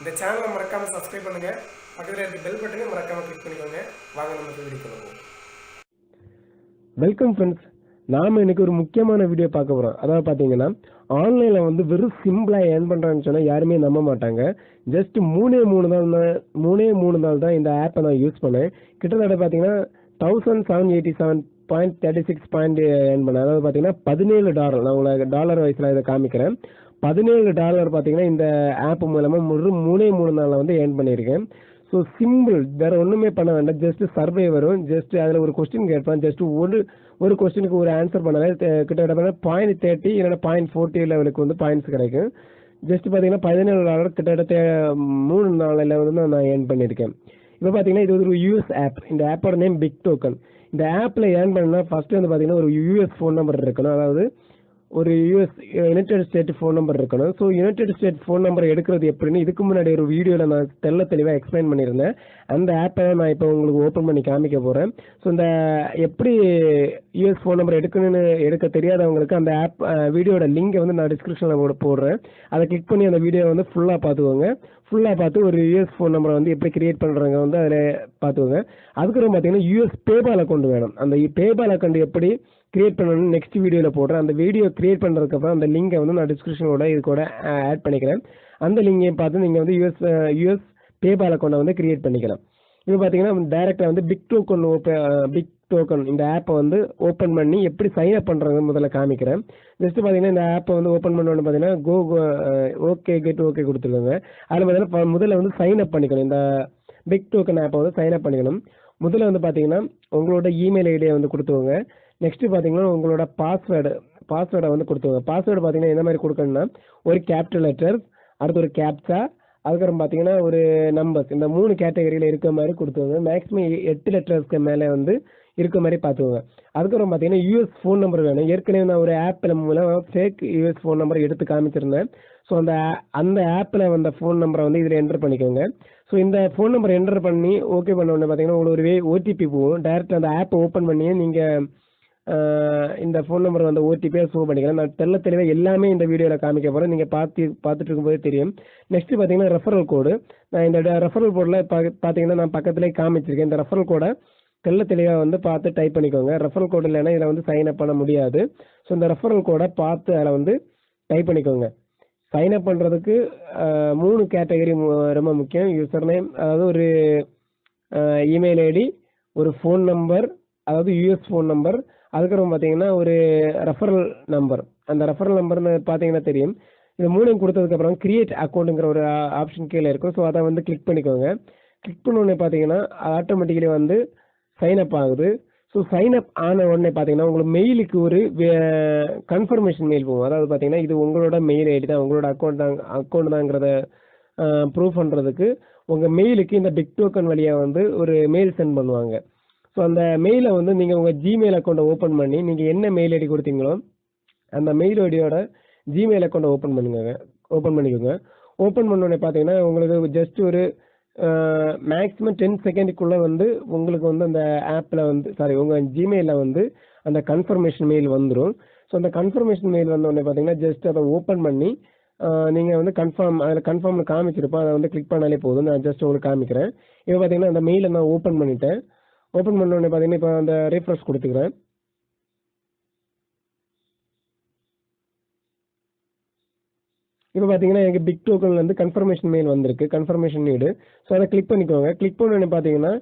இந்த சேனலை மறக்காமல் சப்ஸ்கிரைப் பண்ணுங்கள், பக்கத்தில் இருக்க பெல் பட்டனை மறக்காமல் கிளிக் பண்ணிக்கோங்க. வாங்க நம்ம வீடியோ போவோம். வெல்கம் ஃப்ரெண்ட்ஸ், நாம் இன்னைக்கு ஒரு முக்கியமான வீடியோ பார்க்க போகிறோம். அதாவது பார்த்தீங்கன்னா ஆன்லைனில் வந்து வெறும் சிம்பிளாக ஏர்ன் பண்ணுறான்னு சொன்னால் யாருமே நம்ப மாட்டாங்க. ஜஸ்ட் மூணே மூணு நாள் தான் இந்த ஆப்பை நான் யூஸ் பண்ணேன். கிட்டத்தட்ட பார்த்தீங்கன்னா 1787.36 ஏர்ன் பண்ணேன். அதாவது பார்த்தீங்கன்னா $17. நான் உங்களுக்கு டாலர் வயசில் இதை காமிக்கிறேன். $17 பார்த்தீங்கன்னா இந்த ஆப் மூலமாக மூணே நாளில் வந்து ஏர்ன் பண்ணியிருக்கேன். ஸோ சிம்பிள், வேறு ஒன்றுமே பண்ண வேண்டாம். ஜஸ்ட் சர்வே வரும். ஜஸ்ட் அதில் ஒரு கொஸ்டின் கேட்பேன். ஜஸ்ட் ஒரு கொஸ்டினுக்கு ஒரு ஆன்சர் பண்ணாலே கிட்டத்தட்ட 0.30 இல்லைன்னா 0.40 லெவலுக்கு வந்து பாயிண்ட்ஸ் கிடைக்கும். ஜஸ்ட் பார்த்தீங்கன்னா $17 கிட்டத்தட்ட 3 நாளில் வந்து நான் ஏர்ன் பண்ணியிருக்கேன். இப்போ பார்த்தீங்கன்னா இது ஒரு யூஎஸ் ஆப். இந்த ஆப்போட நேம் bigtoken. இந்த ஆப்பில் ஏர்ன் பண்ணால் ஃபஸ்ட்டு வந்து பார்த்தீங்கன்னா ஒரு யூஎஸ் ஃபோன் நம்பர் இருக்கணும். அதாவது ஒரு யுனைடெட் ஸ்டேட் ஃபோன் நம்பர் இருக்கணும். So United state phone number எடுக்கிறது எப்படின்னு இதுக்கு முன்னாடி ஒரு வீடியோவில் நான் தெளிவாக எக்ஸ்பிளைன் பண்ணியிருந்தேன். அந்த ஆப்பை நான் இப்போ உங்களுக்கு ஓப்பன் பண்ணி காமிக்க போகிறேன். ஸோ இந்த எப்படி யூஎஸ் ஃபோன் நம்பர் எடுக்க தெரியாதவங்களுக்கு அந்த ஆப் வீடியோட லிங்கை வந்து நான் டிஸ்கிரிப்ஷனில் போடுறேன். அதை கிளிக் பண்ணி அந்த வீடியோ வந்து ஃபுல்லாக பார்த்துக்கோங்க. ஃபுல்லாக பார்த்து ஒரு யூஎஸ் ஃபோன் நம்பரை வந்து எப்படி கிரியேட் பண்ணுறாங்க வந்து அதில் பார்த்துக்கோங்க. அதுக்கப்புறம் பார்த்தீங்கன்னா யூஎஸ் பேபால் அக்கௌண்ட் வேணும். அந்த பேபால் அக்கௌண்ட் எப்படி கிரியேட் பண்ணணும்னு நெக்ஸ்ட் வீடியோவில் போடுறேன். அந்த வீடியோ கிரியேட் பண்ணுறதுக்கப்புறம் அந்த லிங்கை வந்து நான் டிஸ்கிரிப்ஷனோட இது கூட ஆட் பண்ணிக்கிறேன். அந்த லிங்கை பார்த்து நீங்கள் வந்து யூஎஸ் பேபால் அக்கௌண்ட்டை வந்து கிரியேட் பண்ணிக்கலாம். இப்போ பார்த்தீங்கன்னா டைரெக்டாக வந்து bigtoken இந்த ஆப்பை வந்து ஓப்பன் பண்ணி எப்படி சைன் அப் பண்ணுறது முதல்ல காமிக்கிறேன். ஜஸ்ட் பார்த்தீங்கன்னா இந்த ஆப்பை வந்து ஓப்பன் பண்ணோன்னு பார்த்தீங்கன்னா ஓகே கொடுத்துருக்காங்க. அதில் பார்த்தீங்கன்னா முதல்ல வந்து சைன் அப் பண்ணிக்கணும். இந்த bigtoken ஆப்பை வந்து சைன் அப் பண்ணிக்கணும். முதல்ல வந்து பார்த்தீங்கன்னா உங்களோட இமெயில் ஐடியை வந்து கொடுத்துக்கோங்க. நெக்ஸ்ட் பார்த்தீங்கன்னா உங்களோட பாஸ்வேர்டை வந்து கொடுத்துக்கோங்க. பாஸ்வேர்டு பார்த்தீங்கன்னா எந்த மாதிரி கொடுக்கணும்னா ஒரு கேபிட்டல் லெட்டர், அடுத்து ஒரு கேப்சா, அதுக்கப்புறம் பார்த்தீங்கன்னா ஒரு நம்பர்ஸ், இந்த 3 கேட்டகரியில் இருக்க மாதிரி கொடுத்துக்கோங்க. மேக்ஸிமம் 8 லெட்டர்ஸ்க்கு மேலே வந்து இருக்க மாதிரி பார்த்துக்கோங்க. அதுக்கப்புறம் பார்த்தீங்கன்னா யூஎஸ் ஃபோன் நம்பர் வேணும். ஏற்கனவே நான் ஒரு ஆப்பில் மூலம் ஃபேக் யூஎஸ் ஃபோன் நம்பர் எடுத்து காமிச்சிருந்தேன். ஸோ அந்த ஆப்பில் வந்த ஃபோன் நம்பரை வந்து இதில் என்டர் பண்ணிக்கோங்க. ஸோ இந்த ஃபோன் நம்பர் என்டர் பண்ணி ஓகே பண்ண உடனே பார்த்தீங்கன்னா உங்களுக்கு ஒரு ஓடிபி போகும். டேரெக்டாக அந்த ஆப்பை ஓப்பன் பண்ணியே நீங்கள் இந்த ஃபோன் நம்பர் வந்து ஓடிபியாக ஷோ பண்ணிக்கலாம். நான் தெளிவாக எல்லாமே இந்த வீடியோவில் காமிக்க போகிறேன். நீங்கள் பார்த்துட்டு இருக்கும்போது தெரியும். நெக்ஸ்ட் பார்த்தீங்கன்னா ரெஃபரல் கோடு. நான் இந்த ரெஃபரல் கோடில் பார்த்தீங்கன்னா நான் பக்கத்துலேயே காமிச்சிருக்கேன். இந்த ரெஃபரல் கோடை தெளிவாக வந்து பார்த்து டைப் பண்ணிக்கோங்க. ரெஃபரல் கோடு இல்லைன்னா இதில் வந்து சைன் அப் பண்ண முடியாது. ஸோ இந்த ரெஃபரல் கோடை பார்த்து அதில் வந்து டைப் பண்ணிக்கோங்க. சைன் அப் பண்ணுறதுக்கு 3 கேட்டகரி ரொம்ப முக்கியம். யூசர் நேம், அதாவது ஒரு இமெயில் ஐடி, ஒரு ஃபோன் நம்பர், அதாவது யூஎஸ் ஃபோன் நம்பர், அதுக்கப்புறம் பார்த்தீங்கன்னா ஒரு ரெஃபரல் நம்பர். அந்த ரெஃபரல் நம்பர்னு பார்த்தீங்கன்னா தெரியும். இந்த 3 கொடுத்ததுக்கப்புறம் கிரியேட் அக்கௌண்ட்டுங்கிற ஒரு ஆப்ஷன் கீழே இருக்கும். ஸோ அதை வந்து கிளிக் பண்ணிக்கோங்க. கிளிக் பண்ண உடனே பார்த்தீங்கன்னா ஆட்டோமேட்டிக்கலி வந்து சைன் அப் ஆகுது. ஸோ சைன் அப் ஆன உடனே பார்த்தீங்கன்னா உங்களுக்கு மெயிலுக்கு ஒரு கன்ஃபர்மேஷன் மெயில் போகும். அதாவது பார்த்தீங்கன்னா இது உங்களோட மெயில் ஐடி தான், உங்களோட அக்கௌண்ட் தாங்கிறத ப்ரூவ் பண்ணுறதுக்கு உங்கள் மெயிலுக்கு இந்த bigtoken வழியாக வந்து ஒரு மெயில் சென்ட் பண்ணுவாங்க. ஸோ அந்த மெயிலை வந்து நீங்கள் உங்கள் ஜிமெயில் அக்கௌண்ட்டை ஓப்பன் பண்ணி நீங்கள் என்ன மெயில் ஐடி கொடுத்தீங்களோ அந்த மெயில் ஐடியோட ஜிமெயில் அக்கௌண்ட்டை ஓப்பன் பண்ணிக்கோங்க. ஓப்பன் பண்ணோடனே பார்த்தீங்கன்னா உங்களுக்கு ஜஸ்ட் ஒரு மேக்ஸிமம் 10 செகண்டுக்குள்ளே வந்து உங்களுக்கு வந்து அந்த ஆப்பில் வந்து உங்கள் ஜிமெயிலில் வந்து அந்த கன்ஃபர்மேஷன் மெயில் வந்துடும். ஸோ அந்த கன்ஃபர்மேஷன் மெயில் வந்தோடனே பார்த்தீங்கன்னா ஜஸ்ட் அதை ஓப்பன் பண்ணி நீங்கள் வந்து அதில் கன்ஃபார்ம் காமிச்சிருப்போம். அதை வந்து கிளிக் பண்ணாலே போதும். நான் ஜஸ்ட் உங்களுக்கு காமிக்கிறேன். இப்போ பார்த்தீங்கன்னா அந்த மெயிலை நான் ஓப்பன் பண்ணிட்டேன். ஓப்பன் பண்ண உடனே பார்த்தீங்கன்னா இப்போ அந்த ரீஃப்ரெஷ் கொடுத்துக்கிறேன். இப்போ பார்த்தீங்கன்னா எனக்கு bigtokenலேருந்து கன்ஃபர்மேஷன் மெயில் வந்திருக்கு, கன்ஃபர்மேஷன் நீடு. ஸோ அதை கிளிக் பண்ணிக்கோங்க. கிளிக் பண்ண உடனே பார்த்தீங்கன்னா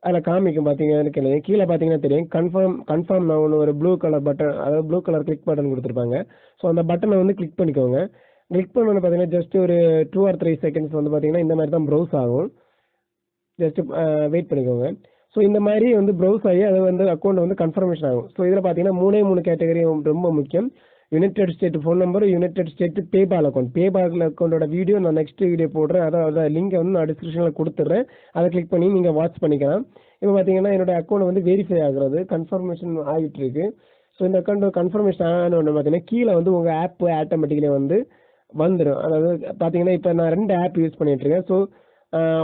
அதில் காமிக்கும். பார்த்தீங்கன்னா கீழே பார்த்தீங்கன்னா தெரியும் கன்ஃபார்ம் நான் ஒன்று ஒரு ப்ளூ கலர் பட்டன், அதாவது ப்ளூ கலர் கிளிக் பட்டன் கொடுத்துருப்பாங்க. ஸோ அந்த பட்டனை வந்து கிளிக் பண்ணிக்கோங்க. கிளிக் பண்ண உடனே பார்த்தீங்கன்னா ஜஸ்ட் ஒரு 2 or 3 செகண்ட்ஸ் வந்து பார்த்தீங்கன்னா இந்த மாதிரி தான் ப்ரௌஸ் ஆகும். ஜஸ்ட் வெயிட் பண்ணிக்கோங்க. ஸோ இந்த மாதிரி வந்து ப்ரௌஸ் ஆகி அது வந்து அக்கௌண்ட் வந்து கன்ஃபர்மேஷன் ஆகும். ஸோ இதில் பார்த்தீங்கன்னா 3 கேட்டகரி ரொம்ப முக்கியம். United state phone number, united state PayPal அக்கௌண்ட்டோட வீடியோ நான் நெக்ஸ்ட் வீடியோ போடுறேன். அதாவது லிங்கை வந்து நான் டிஸ்கிரிப்ஷனில் கொடுத்துட்றேன். அதை கிளிக் பண்ணி நீங்கள் வாட்ச் பண்ணிக்கலாம். இப்போ பார்த்தீங்கன்னா என்னோட அக்கௌண்ட் வந்து வெரிஃபை ஆகுறது, கன்ஃபர்மேஷன் ஆகிட்டு இருக்கு. ஸோ இந்த அக்கௌண்ட் கன்ஃபர்மேஷன் ஆன உடனே பார்த்தீங்கன்னா கீழே வந்து உங்கள் ஆப் ஆட்டோமேட்டிக்கலி வந்து வந்துடும். அதாவது பார்த்தீங்கன்னா இப்போ நான் 2 ஆப் யூஸ் பண்ணிட்டு இருக்கேன். ஸோ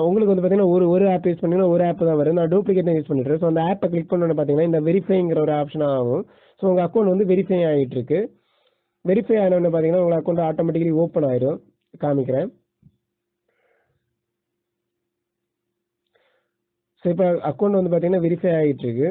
உங்களுக்கு வந்து பார்த்தீங்கன்னா ஒரு ஆப் யூஸ் பண்ணிங்கன்னா ஒரு ஆப் தான் வரும். நான் டூப்ளிகேட் யூஸ் பண்ணிட்டுருக்கேன். ஸோ அந்த ஆப்பை கிளிக் பண்ணோன்னு பார்த்தீங்கன்னா இந்த வெரிஃபைங்கிற ஒரு ஆப்ஷன் ஆகும். ஸோ உங்கள் அக்கௌண்ட் வந்து வெரிஃபை ஆகிட்டு இருக்கு. வெரிஃபை ஆனோன்னு பார்த்தீங்கன்னா உங்கள் அக்கௌண்ட் ஆட்டோமேட்டிக்கலி ஓப்பன் ஆயிடும். காமிக்கிறேன். ஸோ இப்போ அக்கௌண்ட் வந்து பார்த்தீங்கன்னா வெரிஃபை ஆகிட்டு இருக்கு.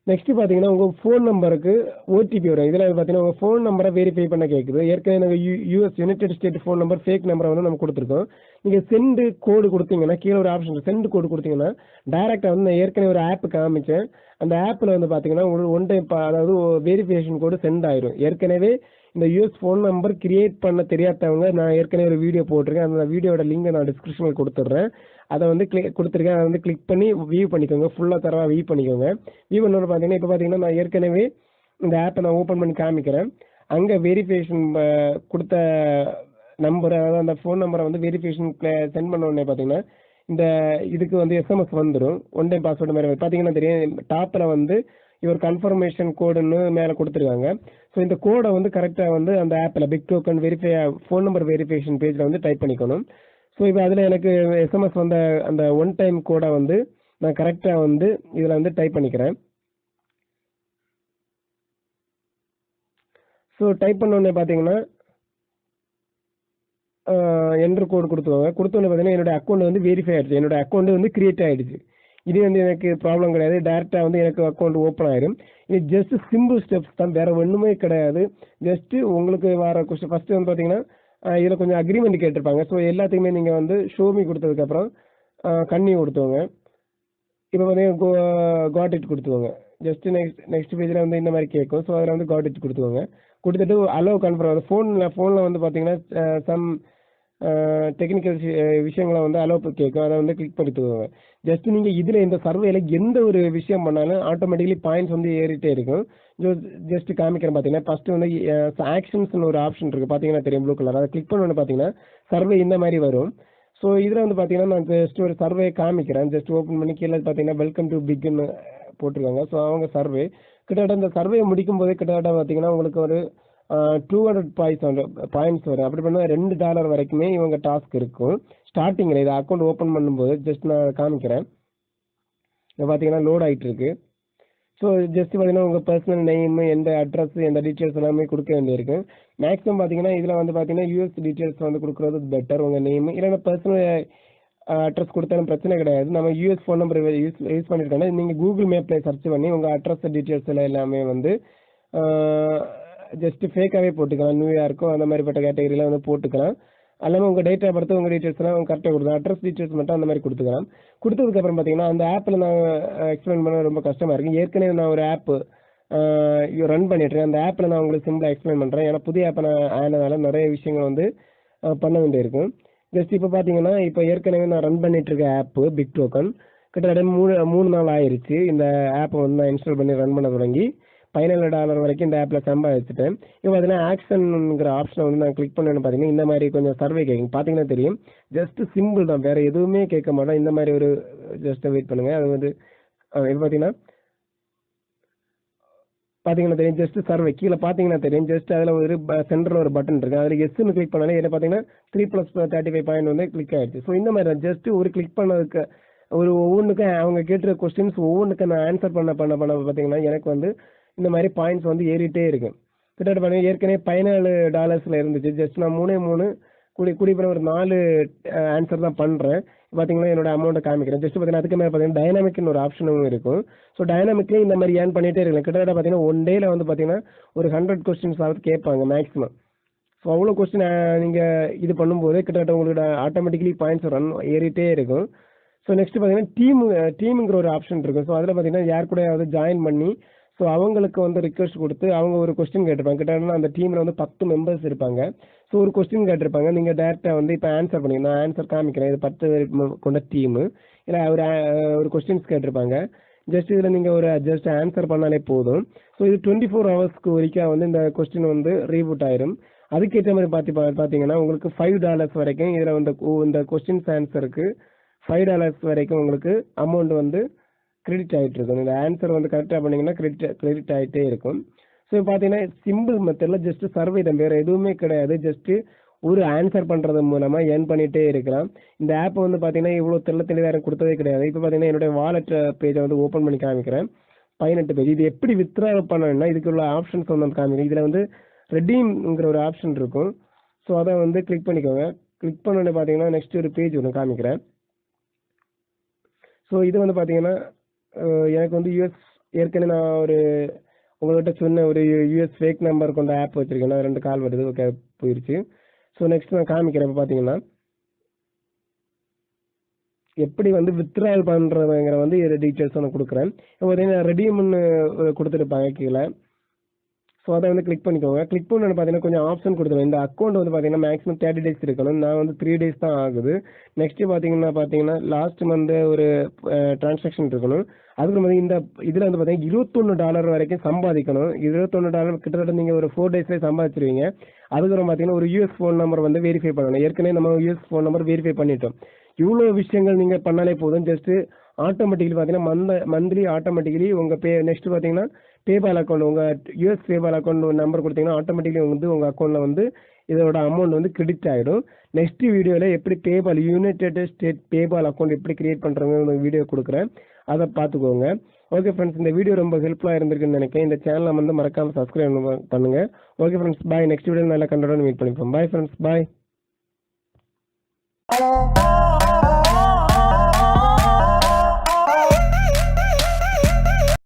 நெக்ஸ்ட் பார்த்தீங்கன்னா உங்கள் ஃபோன் நம்பருக்கு ஓடிபி வரும். இதில் பார்த்தீங்கன்னா உங்கள் ஃபோன் நம்பரை வெரிஃபை பண்ண கேட்குது. ஏற்கனவே நாங்கள் US United state phone number fake நம்பரை வந்து நம்ம கொடுத்துருக்கோம். நீங்கள் சென்டு கோடு கொடுத்தீங்கன்னா கீழே ஒரு ஆப்ஷன் சென்டு கோடு கொடுத்தீங்கன்னா டைரெக்டாக வந்து நான் ஏற்கனவே ஒரு ஆப் காமிச்சேன். அந்த ஆப்பில் வந்து பார்த்தீங்கன்னா ஒரு ஒன் டைம் அதாவது வெரிஃபிகேஷன் கோடு சென்ட் ஆயிரும். ஏற்கனவே இந்த யூஎஸ் ஃபோன் நம்பர் கிரியேட் பண்ண தெரியாதவங்க நான் ஏற்கனவே ஒரு வீடியோ போட்டிருக்கேன். அந்த வீடியோட லிங்கை நான் டிஸ்கிரிப்ஷனில் கொடுத்துட்றேன். அதை வந்து கொடுத்துருக்கேன். அதை வந்து கிளிக் பண்ணி வியூ பண்ணிக்கோங்க. ஃபுல்லாக தரவா வியூ பண்ணிக்கோங்க. வியூ பண்ணோன்னு பார்த்தீங்கன்னா இப்போ பார்த்தீங்கன்னா நான் ஏற்கனவே இந்த ஆப்பை நான் ஓப்பன் பண்ணி காமிக்கிறேன். அங்கே வெரிஃபிகேஷன் கொடுத்த நம்பர், அதாவது அந்த ஃபோன் நம்பரை வந்து வெரிஃபிகேஷன் சென்ட் பண்ண உடனே பார்த்தீங்கன்னா இந்த இதுக்கு வந்து எஸ்எம்எஸ் வந்துடும். ஒன் டைம் பாஸ்வேர்டு மாதிரி பார்த்தீங்கன்னா தெரியும். டாப்பில் வந்து இவர் கன்ஃபர்மேஷன் கோடுன்னு மேலே கொடுத்துருக்காங்க. ஸோ இந்த கோடை வந்து கரெக்டாக வந்து அந்த ஆப்பில் bigtoken verify phone number verification பேஜில் வந்து டைப் பண்ணிக்கணும். ஸோ இப்போ அதில் எனக்கு எஸ்எம்எஸ் வந்த அந்த ஒன் டைம் கோடை வந்து நான் கரெக்டாக வந்து இதில் வந்து டைப் பண்ணிக்கிறேன். ஸோ டைப் பண்ணோடனே பார்த்தீங்கன்னா என்ட்ரு கோடு கொடுத்துவாங்க. கொடுத்தோன்னே பார்த்தீங்கன்னா என்னோட அக்கௌண்ட் வந்து வெரிஃபை ஆகிடுச்சு. என்னோட அக்கௌண்ட் வந்து கிரியேட் ஆகிடுச்சு. இது வந்து எனக்கு ப்ராப்ளம் கிடையாது. டேரெக்டாக வந்து எனக்கு அக்கௌண்ட் ஓப்பன் ஆயிடும். இது ஜஸ்ட் சிம்பிள் ஸ்டெப்ஸ் தான், வேறு ஒன்றுமே கிடையாது. ஜஸ்ட்டு உங்களுக்கு வர கொஸ்டின் ஃபஸ்ட்டு வந்து பார்த்தீங்கன்னா இதில் கொஞ்சம் அக்ரிமெண்ட் கேட்டிருப்பாங்க. ஸோ எல்லாத்துக்குமே நீங்கள் வந்து ஷோமி கொடுத்ததுக்கப்புறம் கண்ணி கொடுத்துவோங்க. இப்போ பார்த்தீங்கன்னா காட் இட் கொடுத்துவோங்க. ஜஸ்ட்டு நெக்ஸ்ட் பேஜில் வந்து இந்த மாதிரி கேட்கும். ஸோ அதில் வந்து காட் இட் கொடுத்துவோங்க. கொடுத்துட்டு அலோவ் கன்ஃபர்ம் ஃபோனில் வந்து பார்த்தீங்கன்னா சம் டெக்னிக்கல் விஷயங்களை வந்து அலோவ் கேட்கும். அதை வந்து கிளிக் பண்ணிட்டுவாங்க. ஜஸ்ட் நீங்கள் இதில் இந்த சர்வேல எந்த ஒரு விஷயம் பண்ணாலும் ஆட்டோமேட்டிக்கலி பாயிண்ட்ஸ் வந்து ஏறிட்டே இருக்கும். ஜஸ்ட் காமிக்கிறேன். பார்த்தீங்கன்னா ஃபஸ்ட்டு வந்து ஆக்ஷன்ஸ்னு ஒரு ஆப்ஷன் இருக்குது. பார்த்தீங்கன்னா தெரியும் ப்ளூ கலர். அதை கிளிக் பண்ணோன்னு பார்த்தீங்கன்னா சர்வே இந்த மாதிரி வரும். ஸோ இதில் வந்து பார்த்தீங்கன்னா நான் ஜஸ்ட் ஒரு சர்வே காமிக்கிறேன். ஜஸ்ட் ஓப்பன் பண்ணி கீழே பார்த்தீங்கன்னா வெல்கம் டு பிக்னு போட்டிருக்காங்க. ஸோ அவங்க சர்வே கிட்டத்தட்ட இந்த சர்வே முடிக்கும் போதே கிட்டத்தட்ட பார்த்தீங்கன்னா உங்களுக்கு ஒரு 200 பாயிண்ட்ஸ் வரும். அப்படி பண்ணால் $2 வரைக்குமே இவங்க டாஸ்க் இருக்கும் ஸ்டார்டிங்கில். இது அக்கௌண்ட் ஓப்பன் பண்ணும்போது ஜஸ்ட் நான் காமிக்கிறேன். இப்போ பார்த்தீங்கன்னா லோட் ஆகிட்டு இருக்கு. ஸோ ஜஸ்ட் பார்த்தீங்கன்னா உங்கள் பர்சனல் நேம், எந்த அட்ரஸ், எந்த டீட்டெயில்ஸ் எல்லாமே கொடுக்க வேண்டியிருக்கு. மேக்ஸிமம் பார்த்தீங்கன்னா இதில் வந்து பார்த்தீங்கன்னா யூஎஸ் டீட்டெயில்ஸ் வந்து கொடுக்குறது பெட்டர். உங்கள் நேம் இல்லைன்னா பர்சனல் அட்ரஸ் கொடுத்தாலும் பிரச்சனை கிடையாது. நம்ம யூஎஸ் ஃபோன் நம்பர் யூஸ் பண்ணியிருக்கோன்னா நீங்கள் கூகுள் மேப்பில் சர்ச் பண்ணி உங்கள் அட்ரஸ் டீட்டெயில்ஸ் எல்லாம் எல்லாமே வந்து ஜஸ்ட் ஃபேக்காகவே போட்டுக்கலாம். நியூயார்க்கோ அந்த மாதிரிப்பட்ட கேட்டகரியில் வந்து போட்டுக்கலாம். எல்லாமே உங்கள் டேட் ஆஃப் பர்த், உங்கள் டீட்டெயில்ஸ்லாம் கரெக்டாக கொடுக்கலாம். அட்ரஸ் டீட்டெயில்ஸ் மட்டும் அந்த மாதிரி கொடுத்துக்கலாம். கொடுத்ததுக்கப்புறம் பார்த்தீங்கன்னா அந்த ஆப்பில் நான் எக்ஸ்பிளைன் பண்ண ரொம்ப கஷ்டமாக இருக்குது. ஏற்கனவே நான் ஒரு ஆப்பு ரன் பண்ணிட்டுருக்கேன். அந்த ஆப்பில் நான் உங்களுக்கு சிம்பிளாக எக்ஸ்பிளைன் பண்ணுறேன். ஏன்னா புதிய ஆப்பை நான் ஆனதால நிறைய விஷயங்கள் வந்து பண்ண வேண்டியிருக்கும். ஜஸ்ட் இப்போ பார்த்தீங்கன்னா இப்போ ஏற்கனவே நான் ரன் பண்ணிட்டு இருக்க ஆப்பு bigtoken கிட்டத்தட்ட 3 நாள் ஆயிடுச்சு. இந்த ஆப்பை வந்து நான் இன்ஸ்டால் பண்ணி ரன் பண்ண தொடங்கி $17 வரைக்கும் இந்த ஆப்பில் சம்பாதிச்சிட்டேன். இப்போ பார்த்தீங்கன்னா ஆக்ஷனுங்கிற ஆப்ஷனை வந்து நான் கிளிக் பண்ணேன்னு பார்த்தீங்கன்னா இந்த மாதிரி கொஞ்சம் சர்வே கேட்கும். பார்த்தீங்கன்னா தெரியும். ஜஸ்ட் சிம்பிள் தான், வேறு எதுவுமே கேட்க மாட்டோம். இந்த மாதிரி ஒரு ஜஸ்ட் வெயிட் பண்ணுங்கள். அது வந்து இது பார்த்தீங்கன்னா தெரியும். ஜஸ்ட் சர்வே கீழே பார்த்தீங்கன்னா தெரியும். ஜஸ்ட் அதில் ஒரு சென்டரில் ஒரு பட்டன் இருக்குது. அதில் எஸ்ன்னு கிளிக் பண்ணாலே என்ன பார்த்தீங்கன்னா 3+35 பாயிண்ட் வந்து கிளிக் ஆகிடுச்சு. ஸோ இந்த மாதிரி தான் ஜஸ்ட் ஒரு கிளிக் பண்ணதுக்கு ஒரு ஒவ்வொன்றுக்கும் அவங்க கேட்டுற கொஸ்டின்ஸ் ஒவ்வொன்றுக்கும் நான் ஆன்சர் பண்ண பார்த்தீங்கன்னா எனக்கு வந்து இந்த மாதிரி பாயிண்ட்ஸ் வந்து ஏறிட்டே இருக்கு. கிட்டத்தட்ட பார்த்தீங்கன்னா ஏற்கனவே $17 இருந்துச்சு. ஜஸ்ட் நான் 3 கூடி பண்ண ஒரு 4 ஆன்சர் தான் பண்ணுறேன். பார்த்தீங்கன்னா என்னோட அமௌண்ட்டை காமிக்கிறேன். ஜஸ்ட் பார்த்தீங்கன்னா அதுக்கு மேலே பார்த்தீங்கன்னா டைனாமிக்னு ஒரு ஆப்ஷனும் இருக்கும். ஸோ டைனாமிக்லேயும் இந்த மாதிரி ஏர்ன் பண்ணிகிட்டே இருக்கலாம். கிட்டத்தட்ட பார்த்தீங்கன்னா ஒன் டேயில் வந்து பார்த்தீங்கன்னா ஒரு 100 கொஸ்டின்ஸ் ஆகுது கேட்பாங்க மேக்ஸிமம். ஸோ அவ்வளோ கொஸ்டின் நீங்கள் இது பண்ணும்போது கிட்டத்தட்ட உங்களோட ஆட்டோமேட்டிக்கலி பாயிண்ட்ஸ் ரன் ஏறிட்டே இருக்கும். ஸோ நெக்ஸ்ட் பார்த்தீங்கன்னா டீமுங்கிற ஒரு ஆப்ஷன் இருக்கும். ஸோ அதில் பார்த்தீங்கன்னா யார் கூட ஜாயின் பண்ணி ஸோ அவங்களுக்கு வந்து ரிக்வெஸ்ட் கொடுத்து அவங்க ஒரு கொஸ்டின் கேட்டிருப்பாங்க. கிட்டத்தட்ட அந்த டீமில் வந்து 10 மெம்பர்ஸ் இருப்பாங்க. ஸோ ஒரு கொஸ்டின் கேட்டிருப்பாங்க. நீங்கள் டேரெக்டாக வந்து இப்போ ஆன்சர் பண்ணி நான் ஆன்சர் காமிக்கிறேன். இது 10 கொண்ட டீமு. இல்லை ஒரு கொஸ்டின்ஸ் கேட்டிருப்பாங்க. ஜஸ்ட் இதில் நீங்கள் ஒரு ஜஸ்ட் ஆன்சர் பண்ணாலே போதும். ஸோ இது 24 ஹவர்ஸ்க்கு வரைக்கும் வந்து இந்த கொஸ்டின் வந்து ரீபூட் ஆயிரும். அதுக்கேற்ற மாதிரி பார்த்தீங்கன்னா உங்களுக்கு $5 வரைக்கும் இதில் வந்து இந்த கொஸ்டின்ஸ் ஆன்சருக்கு $5 வரைக்கும் உங்களுக்கு அமௌண்ட் வந்து கிரெடிட் ஆகிட்டு இருக்கும். இந்த ஆன்சர் வந்து கரெக்டாக பண்ணிங்கன்னா கிரெடிட் ஆகிட்டே இருக்கும். ஸோ பார்த்தீங்கன்னா சிம்பிள் மெத்தடில் ஜஸ்ட் சர்வே தான், வேறு எதுவுமே கிடையாது. ஜஸ்ட்டு ஒரு ஆன்சர் பண்ணுறது மூலமாக ஏர்ன் பண்ணிகிட்டே இருக்கலாம். இந்த ஆப் வந்து பார்த்தீங்கன்னா இவ்வளோ தெளிவாக கொடுத்ததே கிடையாது. இப்போ பார்த்தீங்கன்னா என்னுடைய வாலெட் பேஜை வந்து ஓப்பன் பண்ணி காமிக்கிறேன். 18 பேஜ். இது எப்படி வித்ட்ரா பண்ணணும்னா இதுக்கு உள்ள ஆப்ஷன்ஸ் வந்து காமிக்கிறேன். இதில் வந்து ரெடீம்ங்கிற ஒரு ஆப்ஷன் இருக்கும். ஸோ அதை வந்து கிளிக் பண்ணிக்கோங்க. கிளிக் பண்ணோடனே பார்த்தீங்கன்னா நெக்ஸ்ட் ஒரு பேஜ் ஒன்று காமிக்கிறேன். ஸோ இது வந்து பார்த்தீங்கன்னா எனக்கு வந்து யூஎஸ் ஏற்கனவே நான் ஒரு உங்கள்கிட்ட சொன்ன ஒரு யூஎஸ் ஃபேக் நம்பர் கொண்ட ஆப் வச்சிருக்கேன். 2 கால் வருது. ஓகே போயிருச்சு. ஸோ நெக்ஸ்ட் நான் காமிக்கிறேன். இப்போ பார்த்தீங்கன்னா எப்படி வந்து வித்ட்ரால் பண்ணுறதுங்கிற வந்து டீட்டெயில்ஸ் ஒன்று கொடுக்குறேன். இப்போ பார்த்தீங்கன்னா ரெடீம்னு கொடுத்துருப்பாங்க கீழே. ஸோ அதை வந்து கிளிக் பண்ணிக்கோங்க. கிளிக் பண்ணு பார்த்தீங்கன்னா கொஞ்சம் ஆப்ஷன் கொடுத்துருவேன். இந்த அக்கௌண்ட் வந்து பார்த்தீங்கன்னா மேக்ஸிமம் 30 டேஸ் இருக்கணும். நான் வந்து 3 டேஸ் தான் ஆகுது. நெக்ஸ்ட் பார்த்தீங்கன்னா லாஸ்ட் மந்த் ஒரு டிரான்சாக்ஷன் இருக்கணும். அதுக்கு வந்து இந்த இதில் வந்து பார்த்தீங்கன்னா $21 வரைக்கும் சம்பாதிக்கணும். $21 கிட்டத்தட்ட நீங்கள் ஒரு 4 டேஸ்லேயே சம்பாதிச்சிருவீங்க. அதுக்கப்புறம் பார்த்தீங்கன்னா ஒரு யூஎஸ் ஃபோன் நம்பர் வந்து வெரிஃபை பண்ணணும். ஏற்கனவே நம்ம யூஎஸ் ஃபோன் நம்பர் வெரிஃபை பண்ணிட்டோம். இவ்வளோ விஷயங்கள் நீங்கள் பண்ணாலே போதும். ஜஸ்ட்டு ஆட்டோமேட்டிக்கலி பார்த்தீங்கன்னா மந்த்லி ஆட்டோமேட்டிக்கலி உங்கள் நெக்ஸ்ட் பார்த்தீங்கன்னா பேபால் அக்கௌண்ட் உங்கள் யூஎஸ் பேபால் அக்கௌண்ட் நம்பர் கொடுத்தீங்கன்னா ஆட்டோமேட்டிக்கலி வந்து உங்கள் அக்கௌண்ட்டில் வந்து இதோட அமௌண்ட் வந்து கிரெடிட் ஆகிடும். நெக்ஸ்ட் வீடியோவில் எப்படி PayPal United state PayPal account எப்படி கிரியேட் பண்ணுறவங்க வீடியோ கொடுக்குறேன். அதை பார்த்துக்கோங்க. ஓகே ஃப்ரெண்ட்ஸ், இந்த வீடியோ ரொம்ப ஹெல்ப்ஃபுல்லாக இருந்திருக்குன்னு நினைக்கிறேன். இந்த சேனலை வந்து மறக்காமல் சப்ஸ்கிரைப் பண்ணுங்கள். ஓகே ஃப்ரெண்ட்ஸ், பாய். நெக்ஸ்ட் வீடியோ நல்ல கண்டோட மீட் பண்ணிப்போம். பாய் ஃப்ரெண்ட்ஸ், பாய்.